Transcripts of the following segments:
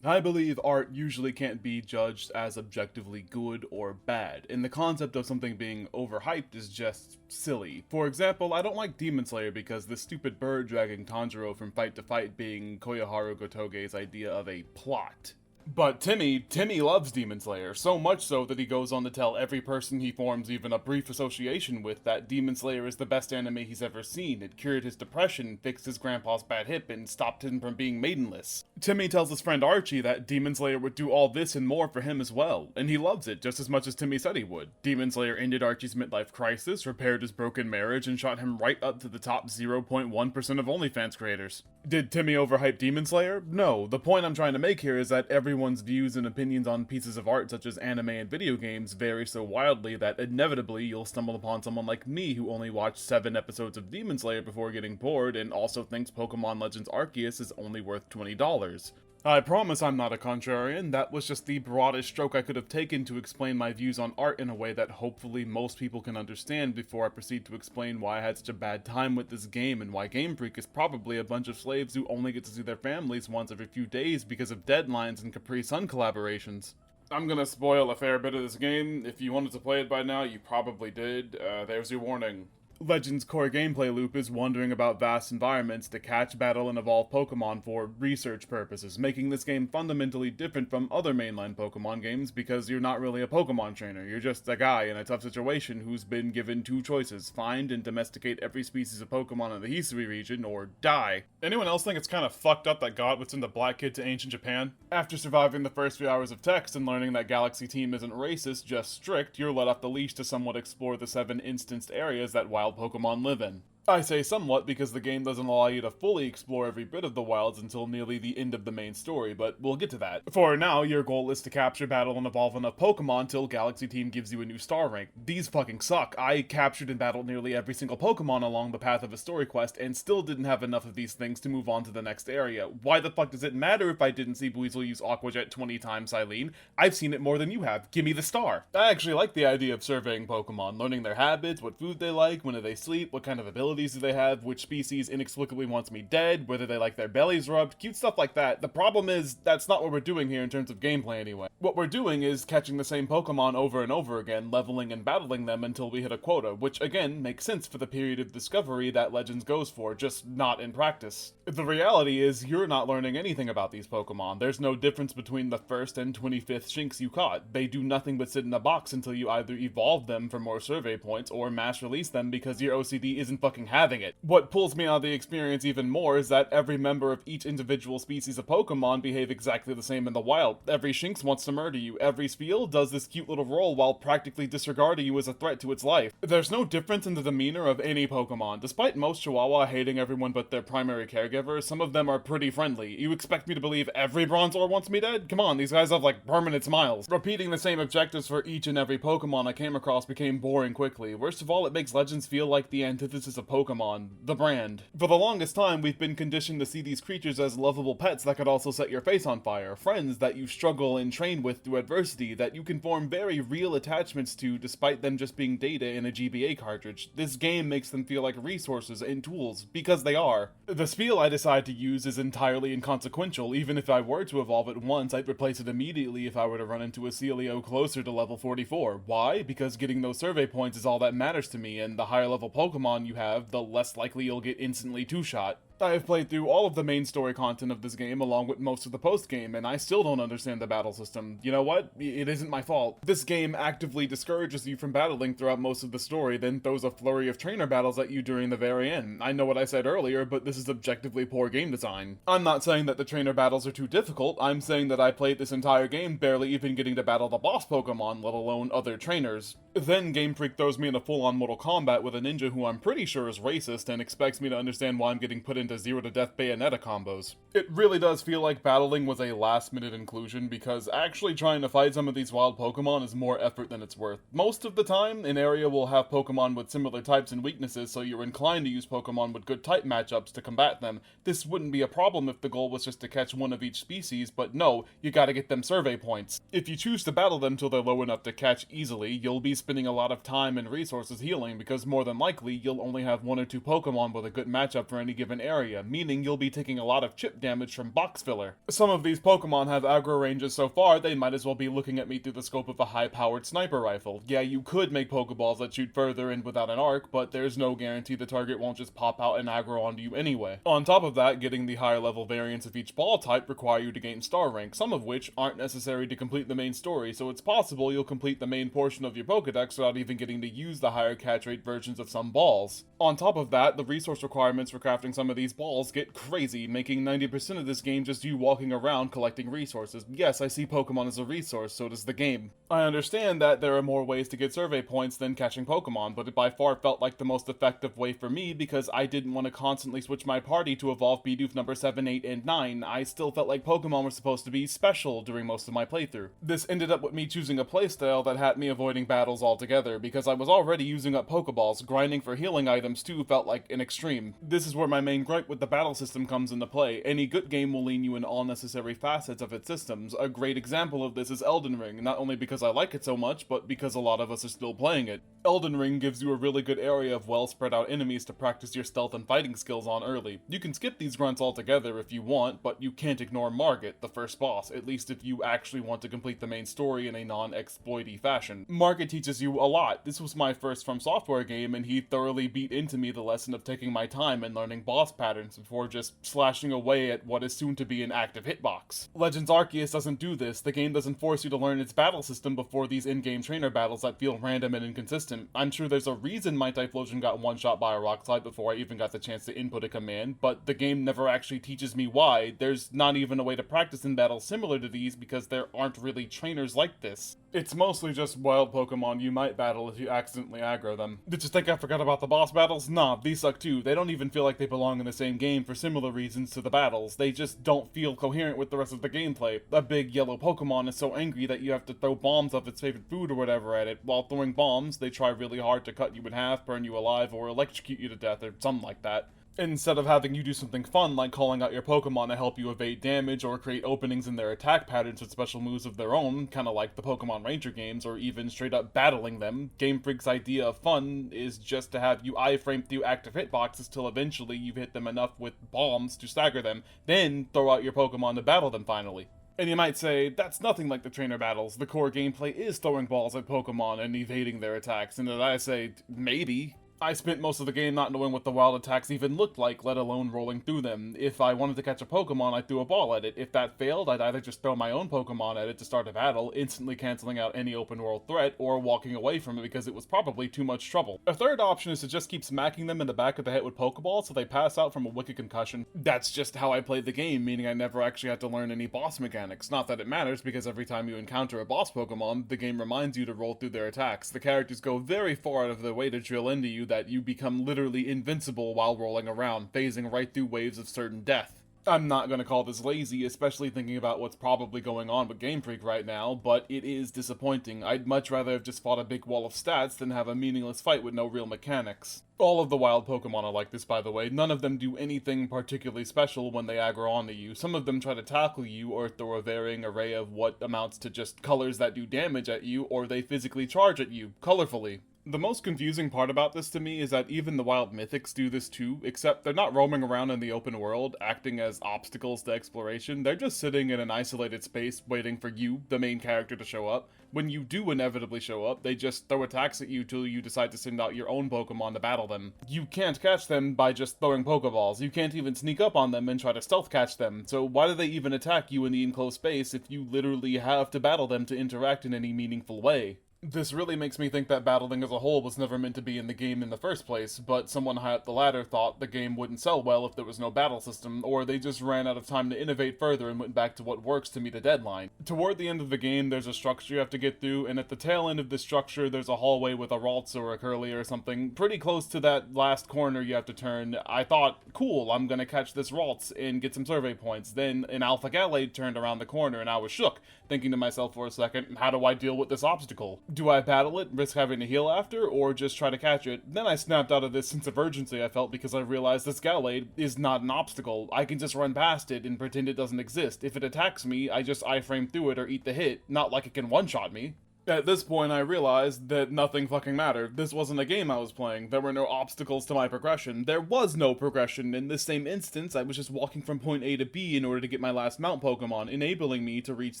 I believe art usually can't be judged as objectively good or bad, and the concept of something being overhyped is just silly. For example, I don't like Demon Slayer because the stupid bird dragging Tanjiro from fight to fight being Koyoharu Gotoge's idea of a plot. But Timmy loves Demon Slayer, so much so that he goes on to tell every person he forms even a brief association with that Demon Slayer is the best anime he's ever seen. It cured his depression, fixed his grandpa's bad hip, and stopped him from being maidenless. Timmy tells his friend Archie that Demon Slayer would do all this and more for him as well, and he loves it just as much as Timmy said he would. Demon Slayer ended Archie's midlife crisis, repaired his broken marriage, and shot him right up to the top 0.1% of OnlyFans creators. Did Timmy overhype Demon Slayer? No. The point I'm trying to make here is that everyone's views and opinions on pieces of art such as anime and video games vary so wildly that inevitably you'll stumble upon someone like me who only watched 7 episodes of Demon Slayer before getting bored and also thinks Pokemon Legends Arceus is only worth $20. I promise I'm not a contrarian, that was just the broadest stroke I could have taken to explain my views on art in a way that hopefully most people can understand before I proceed to explain why I had such a bad time with this game and why Game Freak is probably a bunch of slaves who only get to see their families once every few days because of deadlines and Capri Sun collaborations. I'm gonna spoil a fair bit of this game. If you wanted to play it by now, you probably did. There's your warning. Legend's core gameplay loop is wandering about vast environments to catch, battle, and evolve Pokemon for research purposes, making this game fundamentally different from other mainline Pokemon games because you're not really a Pokemon trainer, you're just a guy in a tough situation who's been given 2 choices: find and domesticate every species of Pokemon in the Hisui region, or die. Anyone else think it's kind of fucked up that God would send a black kid to ancient Japan? After surviving the first few hours of text and learning that Galaxy Team isn't racist, just strict, you're let off the leash to somewhat explore the 7 instanced areas that wild Pokemon live in. I say somewhat because the game doesn't allow you to fully explore every bit of the wilds until nearly the end of the main story, but we'll get to that. For now, your goal is to capture, battle, and evolve enough Pokemon till Galaxy Team gives you a new star rank. These fucking suck. I captured and battled nearly every single Pokemon along the path of a story quest and still didn't have enough of these things to move on to the next area. Why the fuck does it matter if I didn't see Buizel use Aqua Jet 20 times, Eileen? I've seen it more than you have. Give me the star. I actually like the idea of surveying Pokemon, learning their habits, what food they like, when do they sleep, what kind of abilities do they have, which species inexplicably wants me dead, whether they like their bellies rubbed, cute stuff like that. The problem is, that's not what we're doing here in terms of gameplay anyway. What we're doing is catching the same Pokemon over and over again, leveling and battling them until we hit a quota, which again makes sense for the period of discovery that Legends goes for, just not in practice. The reality is, you're not learning anything about these Pokemon. There's no difference between the first and 25th Shinx you caught. They do nothing but sit in a box until you either evolve them for more survey points or mass release them because your OCD isn't fucking having it. What pulls me out of the experience even more is that every member of each individual species of Pokemon behave exactly the same in the wild. Every Shinx wants to murder you. Every Spheal does this cute little roll while practically disregarding you as a threat to its life. There's no difference in the demeanor of any Pokemon. Despite most Chihuahua hating everyone but their primary caregiver, some of them are pretty friendly. You expect me to believe every Bronzor wants me dead? Come on, these guys have like permanent smiles. Repeating the same objectives for each and every Pokemon I came across became boring quickly. Worst of all, it makes Legends feel like the antithesis of Pokemon, the brand. For the longest time, we've been conditioned to see these creatures as lovable pets that could also set your face on fire, friends that you struggle and train with through adversity, that you can form very real attachments to despite them just being data in a GBA cartridge. This game makes them feel like resources and tools, because they are. The Spheal I decide to use is entirely inconsequential. Even if I were to evolve it once, I'd replace it immediately if I were to run into a Celio closer to level 44. Why? Because getting those survey points is all that matters to me, and the higher level Pokemon you have, the less likely you'll get instantly two-shot. I have played through all of the main story content of this game along with most of the post-game, and I still don't understand the battle system. You know what? It isn't my fault. This game actively discourages you from battling throughout most of the story, then throws a flurry of trainer battles at you during the very end. I know what I said earlier, but this is objectively poor game design. I'm not saying that the trainer battles are too difficult, I'm saying that I played this entire game barely even getting to battle the boss Pokemon, let alone other trainers. Then Game Freak throws me in a full-on Mortal Kombat with a ninja who I'm pretty sure is racist and expects me to understand why I'm getting put into 0 to death Bayonetta combos. It really does feel like battling was a last-minute inclusion because actually trying to fight some of these wild Pokemon is more effort than it's worth. Most of the time, an area will have Pokemon with similar types and weaknesses, so you're inclined to use Pokemon with good type matchups to combat them. This wouldn't be a problem if the goal was just to catch one of each species, but no, you gotta get them survey points. If you choose to battle them till they're low enough to catch easily, you'll be spending a lot of time and resources healing because more than likely you'll only have 1 or 2 Pokemon with a good matchup for any given area area, meaning you'll be taking a lot of chip damage from box filler. Some of these Pokemon have aggro ranges so far, they might as well be looking at me through the scope of a high-powered sniper rifle. Yeah, you could make Pokeballs that shoot further and without an arc, but there's no guarantee the target won't just pop out and aggro onto you anyway. On top of that, getting the higher level variants of each ball type require you to gain star rank, some of which aren't necessary to complete the main story, so it's possible you'll complete the main portion of your Pokedex without even getting to use the higher catch rate versions of some balls. On top of that, the resource requirements for crafting some of these balls get crazy, making 90% of this game just you walking around collecting resources. Yes, I see Pokemon as a resource, so does the game. I understand that there are more ways to get survey points than catching Pokemon, but it by far felt like the most effective way for me because I didn't want to constantly switch my party to evolve Bidoof number 7, 8, and 9. I still felt like Pokemon were supposed to be special during most of my playthrough. This ended up with me choosing a playstyle that had me avoiding battles altogether because I was already using up Pokeballs. Grinding for healing items too felt like an extreme. This is where my main gripe with the battle system comes into play. Any good game will lean you in all necessary facets of its systems. A great example of this is Elden Ring, not only because I like it so much, but because a lot of us are still playing it. Elden Ring gives you a really good area of well spread out enemies to practice your stealth and fighting skills on early. You can skip these grunts altogether if you want, but you can't ignore Margit, the first boss, at least if you actually want to complete the main story in a non-exploity fashion. Margit teaches you a lot. This was my first From Software game, and he thoroughly beat into me the lesson of taking my time and learning boss patterns before just slashing away at what is soon to be an active hitbox. Legends Arceus doesn't do this. The game doesn't force you to learn its battle system before these in-game trainer battles that feel random and inconsistent. I'm sure there's a reason my Typhlosion got one-shot by a rock slide before I even got the chance to input a command, but the game never actually teaches me why. There's not even a way to practice in battles similar to these because there aren't really trainers like this. It's mostly just wild Pokemon you might battle if you accidentally aggro them. Did you think I forgot about the boss battles? Nah, these suck too. They don't even feel like they belong in the same game for similar reasons to the battles. They just don't feel coherent with the rest of the gameplay. A big yellow Pokemon is so angry that you have to throw bombs of its favorite food or whatever at it. While throwing bombs, they try really hard to cut you in half, burn you alive, or electrocute you to death or something like that. Instead of having you do something fun like calling out your Pokemon to help you evade damage or create openings in their attack patterns with special moves of their own, kinda like the Pokemon Ranger games, or even straight up battling them, Game Freak's idea of fun is just to have you iframe through active hitboxes till eventually you've hit them enough with bombs to stagger them, then throw out your Pokemon to battle them finally. And you might say, that's nothing like the trainer battles. The core gameplay is throwing balls at Pokemon and evading their attacks, and then I say, maybe. I spent most of the game not knowing what the wild attacks even looked like, let alone rolling through them. If I wanted to catch a Pokemon, I threw a ball at it. If that failed, I'd either just throw my own Pokemon at it to start a battle, instantly canceling out any open world threat, or walking away from it because it was probably too much trouble. A third option is to just keep smacking them in the back of the head with Pokeballs so they pass out from a wicked concussion. That's just how I played the game, meaning I never actually had to learn any boss mechanics. Not that it matters, because every time you encounter a boss Pokemon, the game reminds you to roll through their attacks. The characters go very far out of their way to drill into you that you become literally invincible while rolling around, phasing right through waves of certain death. I'm not gonna call this lazy, especially thinking about what's probably going on with Game Freak right now, but it is disappointing. I'd much rather have just fought a big wall of stats than have a meaningless fight with no real mechanics. All of the wild Pokemon are like this, by the way. None of them do anything particularly special when they aggro onto you. Some of them try to tackle you or throw a varying array of what amounts to just colors that do damage at you, or they physically charge at you, colorfully. The most confusing part about this to me is that even the wild mythics do this too, except they're not roaming around in the open world, acting as obstacles to exploration. They're just sitting in an isolated space waiting for you, the main character, to show up. When you do inevitably show up, they just throw attacks at you till you decide to send out your own Pokemon to battle them. You can't catch them by just throwing Pokeballs. You can't even sneak up on them and try to stealth catch them. So why do they even attack you in the enclosed space if you literally have to battle them to interact in any meaningful way? This really makes me think that battling as a whole was never meant to be in the game in the first place, but someone high up the ladder thought the game wouldn't sell well if there was no battle system, or they just ran out of time to innovate further and went back to what works to meet a deadline. Toward the end of the game, there's a structure you have to get through, and at the tail end of this structure, there's a hallway with a Ralts or a Curly or something. Pretty close to that last corner you have to turn. I thought, cool, I'm gonna catch this Ralts and get some survey points. Then an Alpha Gallade turned around the corner, and I was shook, thinking to myself for a second, how do I deal with this obstacle? Do I battle it, risk having to heal after, or just try to catch it? Then I snapped out of this sense of urgency I felt because I realized this Gallade is not an obstacle. I can just run past it and pretend it doesn't exist. If it attacks me, I just iframe through it or eat the hit, not like it can one-shot me. At this point, I realized that nothing fucking mattered. This wasn't a game I was playing. There were no obstacles to my progression. There was no progression. In this same instance, I was just walking from point A to B in order to get my last mount Pokemon, enabling me to reach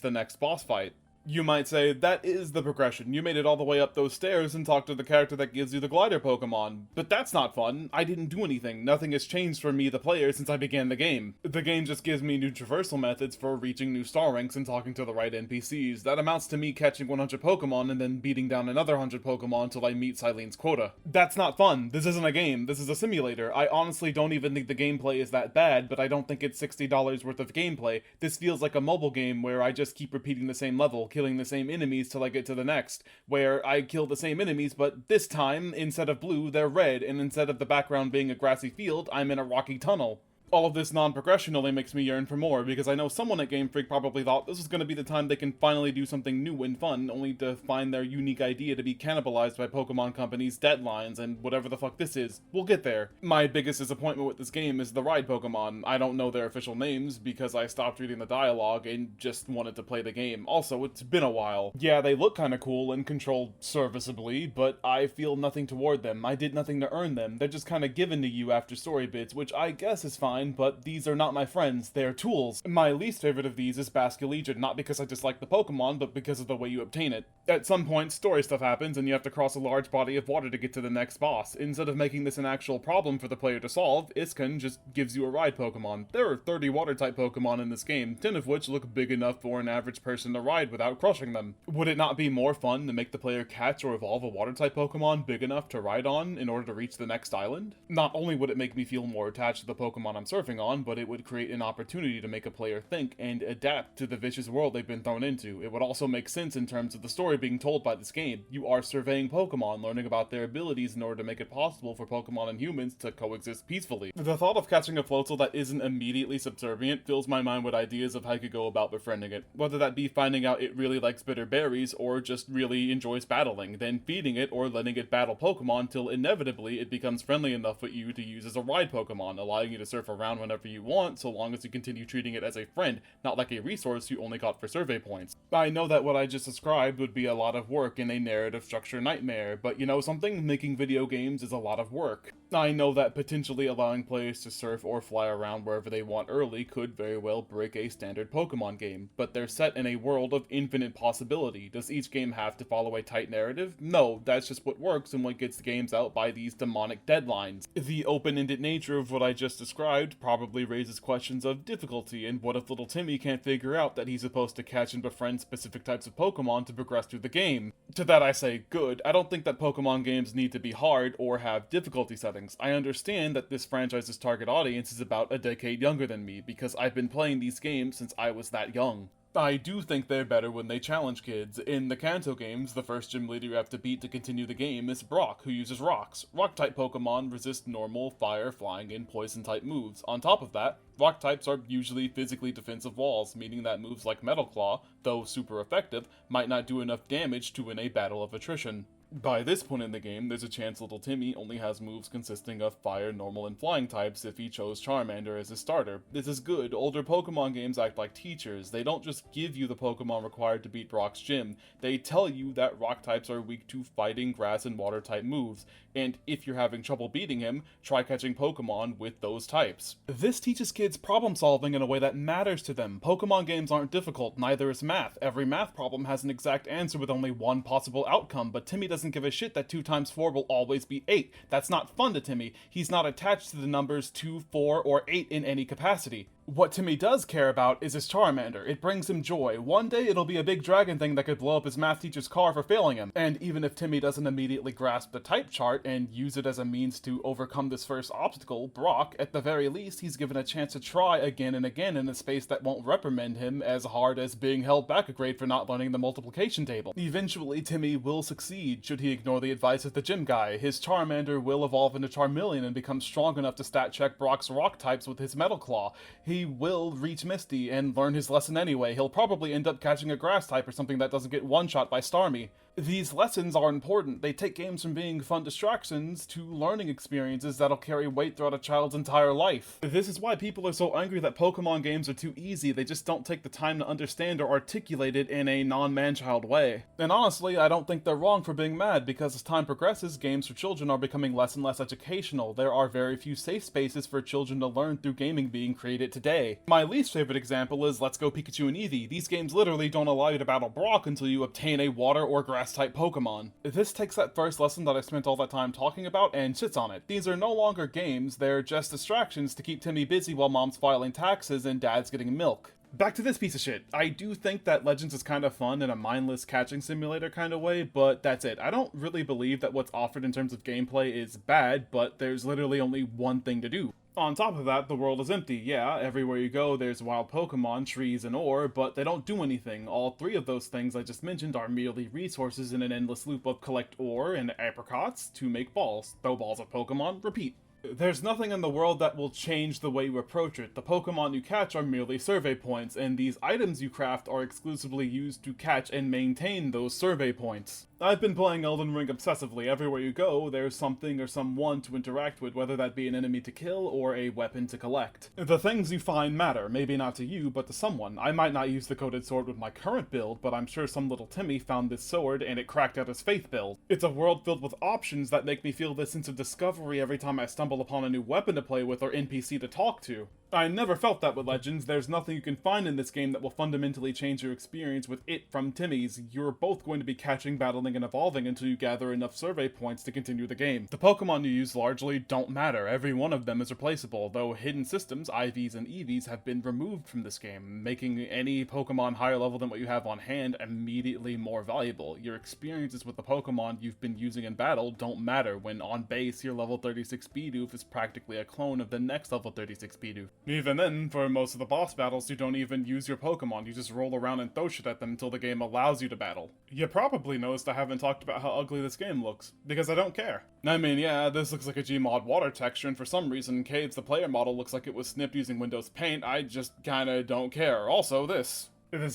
the next boss fight. You might say, that is the progression. You made it all the way up those stairs and talked to the character that gives you the glider Pokemon. But that's not fun. I didn't do anything. Nothing has changed for me, the player, since I began the game. The game just gives me new traversal methods for reaching new star ranks and talking to the right NPCs. That amounts to me catching 100 Pokemon and then beating down another 100 Pokemon till I meet Cylene's quota. That's not fun. This isn't a game. This is a simulator. I honestly don't even think the gameplay is that bad, but I don't think it's $60 worth of gameplay. This feels like a mobile game where I just keep repeating the same level, killing the same enemies till I get to the next, where I kill the same enemies, but this time, instead of blue, they're red, and instead of the background being a grassy field, I'm in a rocky tunnel. All of this non-progression only makes me yearn for more, because I know someone at Game Freak probably thought this was going to be the time they can finally do something new and fun, only to find their unique idea to be cannibalized by Pokemon Company's deadlines and whatever the fuck this is. We'll get there. My biggest disappointment with this game is the ride Pokemon. I don't know their official names because I stopped reading the dialogue and just wanted to play the game. Also, it's been a while. Yeah, they look kinda cool and controlled serviceably, but I feel nothing toward them. I did nothing to earn them. They're just kinda given to you after story bits, which I guess is fine, but these are not my friends, they're tools. My least favorite of these is Basculegion, not because I dislike the Pokemon, but because of the way you obtain it. At some point, story stuff happens, and you have to cross a large body of water to get to the next boss. Instead of making this an actual problem for the player to solve, Iskan just gives you a ride Pokemon. There are 30 water-type Pokemon in this game, 10 of which look big enough for an average person to ride without crushing them. Would it not be more fun to make the player catch or evolve a water-type Pokemon big enough to ride on in order to reach the next island? Not only would it make me feel more attached to the Pokemon I'm surfing on, but it would create an opportunity to make a player think and adapt to the vicious world they've been thrown into. It would also make sense in terms of the story being told by this game. You are surveying Pokemon, learning about their abilities in order to make it possible for Pokemon and humans to coexist peacefully. The thought of catching a Floatzel that isn't immediately subservient fills my mind with ideas of how you could go about befriending it. Whether that be finding out it really likes bitter berries, or just really enjoys battling, then feeding it or letting it battle Pokemon till inevitably it becomes friendly enough with you to use as a ride Pokemon, allowing you to surf around whenever you want, so long as you continue treating it as a friend, not like a resource you only got for survey points. I know that what I just described would be a lot of work in a narrative structure nightmare, but you know something? Making video games is a lot of work. I know that potentially allowing players to surf or fly around wherever they want early could very well break a standard Pokemon game, but they're set in a world of infinite possibility. Does each game have to follow a tight narrative? No, that's just what works and what gets the games out by these demonic deadlines. The open-ended nature of what I just described probably raises questions of difficulty, and what if little Timmy can't figure out that he's supposed to catch and befriend specific types of Pokemon to progress through the game? To that I say, good. I don't think that Pokemon games need to be hard or have difficulty settings. I understand that this franchise's target audience is about a decade younger than me, because I've been playing these games since I was that young. I do think they're better when they challenge kids. In the Kanto games, the first gym leader you have to beat to continue the game is Brock, who uses rocks. Rock-type Pokemon resist normal, fire, flying, and poison-type moves. On top of that, rock types are usually physically defensive walls, meaning that moves like Metal Claw, though super effective, might not do enough damage to win a battle of attrition. By this point in the game, there's a chance little Timmy only has moves consisting of fire, normal, and flying types if he chose Charmander as his starter. This is good. Older Pokemon games act like teachers. They don't just give you the Pokemon required to beat Brock's gym. They tell you that rock types are weak to fighting, grass, and water type moves, and if you're having trouble beating him, try catching Pokemon with those types. This teaches kids problem solving in a way that matters to them. Pokemon games aren't difficult, neither is math. Every math problem has an exact answer with only one possible outcome, but Timmy doesn't give a shit that 2 times 4 will always be 8. That's not fun to Timmy. He's not attached to the numbers 2, 4, or 8 in any capacity. What Timmy does care about is his Charmander. It brings him joy. One day it'll be a big dragon thing that could blow up his math teacher's car for failing him. And even if Timmy doesn't immediately grasp the type chart and use it as a means to overcome this first obstacle, Brock, at the very least, he's given a chance to try again and again in a space that won't reprimand him as hard as being held back a grade for not learning the multiplication table. Eventually, Timmy will succeed should he ignore the advice of the gym guy. His Charmander will evolve into Charmeleon and become strong enough to stat check Brock's rock types with his Metal Claw. He will reach Misty and learn his lesson anyway. He'll probably end up catching a grass type or something that doesn't get one-shot by Starmie. These lessons are important. They take games from being fun distractions to learning experiences that'll carry weight throughout a child's entire life. This is why people are so angry that Pokemon games are too easy. They just don't take the time to understand or articulate it in a non-man-child way. And honestly, I don't think they're wrong for being mad, because as time progresses, games for children are becoming less and less educational. There are very few safe spaces for children to learn through gaming being created today. My least favorite example is Let's Go Pikachu and Eevee. These games literally don't allow you to battle Brock until you obtain a water or grass type Pokemon. This takes that first lesson that I spent all that time talking about and shits on it. These are no longer games, they're just distractions to keep Timmy busy while mom's filing taxes and dad's getting milk. Back to this piece of shit. I do think that Legends is kind of fun in a mindless catching simulator kind of way, but that's it. I don't really believe that what's offered in terms of gameplay is bad, but there's literally only one thing to do. On top of that, the world is empty. Yeah, everywhere you go there's wild Pokemon, trees, and ore, but they don't do anything. All three of those things I just mentioned are merely resources in an endless loop of collect ore and apricots to make balls, throw balls at Pokemon, repeat. There's nothing in the world that will change the way you approach it. The Pokemon you catch are merely survey points, and these items you craft are exclusively used to catch and maintain those survey points. I've been playing Elden Ring obsessively. Everywhere you go, there's something or someone to interact with, whether that be an enemy to kill or a weapon to collect. The things you find matter, maybe not to you, but to someone. I might not use the coated sword with my current build, but I'm sure some little Timmy found this sword and it cracked out his faith build. It's a world filled with options that make me feel this sense of discovery every time I stumble upon a new weapon to play with or NPC to talk to. I never felt that with Legends. There's nothing you can find in this game that will fundamentally change your experience with it from Timmy's. You're both going to be catching, battling, and evolving until you gather enough survey points to continue the game. The Pokemon you use largely don't matter. Every one of them is replaceable, though hidden systems, IVs and EVs, have been removed from this game, making any Pokemon higher level than what you have on hand immediately more valuable. Your experiences with the Pokemon you've been using in battle don't matter when on base your level 36 Bidoof is practically a clone of the next level 36 Bidoof. Even then, for most of the boss battles, you don't even use your Pokemon, you just roll around and throw shit at them until the game allows you to battle. You probably noticed I haven't talked about how ugly this game looks, because I don't care. I mean, yeah, this looks like a Gmod water texture, and for some reason, Caves the player model looks like it was snipped using Windows Paint. I just kinda don't care. Also, this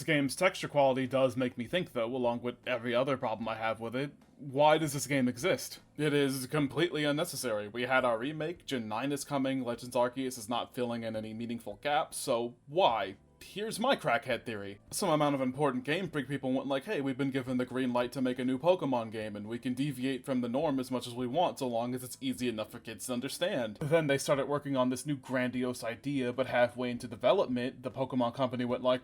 game's texture quality does make me think, though, along with every other problem I have with it. Why does this game exist? It is completely unnecessary. We had our remake, Gen 9 is coming, Legends Arceus is not filling in any meaningful gaps, so why? Here's my crackhead theory. Some amount of important Game Freak people went like, hey, we've been given the green light to make a new Pokemon game, and we can deviate from the norm as much as we want, so long as it's easy enough for kids to understand. Then they started working on this new grandiose idea, but halfway into development, the Pokemon company went like,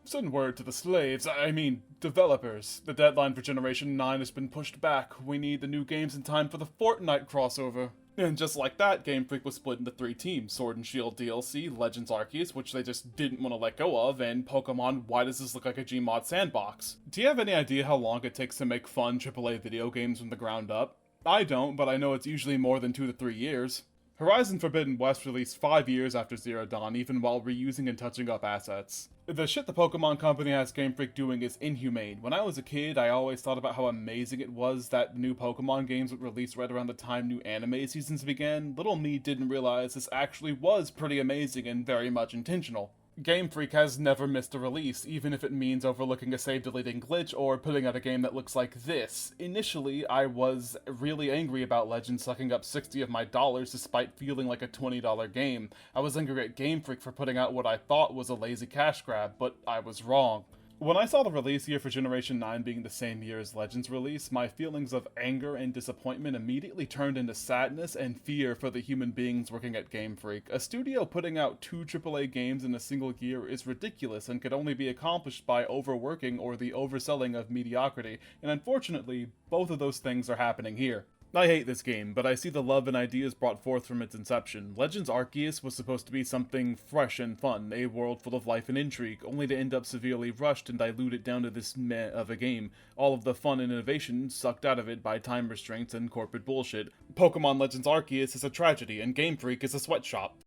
send word to the slaves, I mean, developers. The deadline for Generation 9 has been pushed back. We need the new games in time for the Fortnite crossover. And just like that, Game Freak was split into 3 teams. Sword and Shield DLC, Legends Arceus, which they just didn't want to let go of, and Pokemon, why does this look like a Gmod sandbox? Do you have any idea how long it takes to make fun AAA video games from the ground up? I don't, but I know it's usually more than 2 to 3 years. Horizon Forbidden West released 5 years after Zero Dawn, even while reusing and touching up assets. The shit the Pokemon Company has Game Freak doing is inhumane. When I was a kid, I always thought about how amazing it was that new Pokemon games would release right around the time new anime seasons began. Little me didn't realize this actually was pretty amazing and very much intentional. Game Freak has never missed a release, even if it means overlooking a save-deleting glitch or putting out a game that looks like this. Initially, I was really angry about Legends sucking up 60 of my dollars despite feeling like a $20 game. I was angry at Game Freak for putting out what I thought was a lazy cash grab, but I was wrong. When I saw the release year for Generation 9 being the same year as Legends release, my feelings of anger and disappointment immediately turned into sadness and fear for the human beings working at Game Freak. A studio putting out 2 AAA games in a single year is ridiculous and could only be accomplished by overworking or the overselling of mediocrity, and unfortunately, both of those things are happening here. I hate this game, but I see the love and ideas brought forth from its inception. Legends Arceus was supposed to be something fresh and fun, a world full of life and intrigue, only to end up severely rushed and diluted down to this meh of a game. All of the fun and innovation sucked out of it by time restraints and corporate bullshit. Pokemon Legends Arceus is a tragedy, and Game Freak is a sweatshop.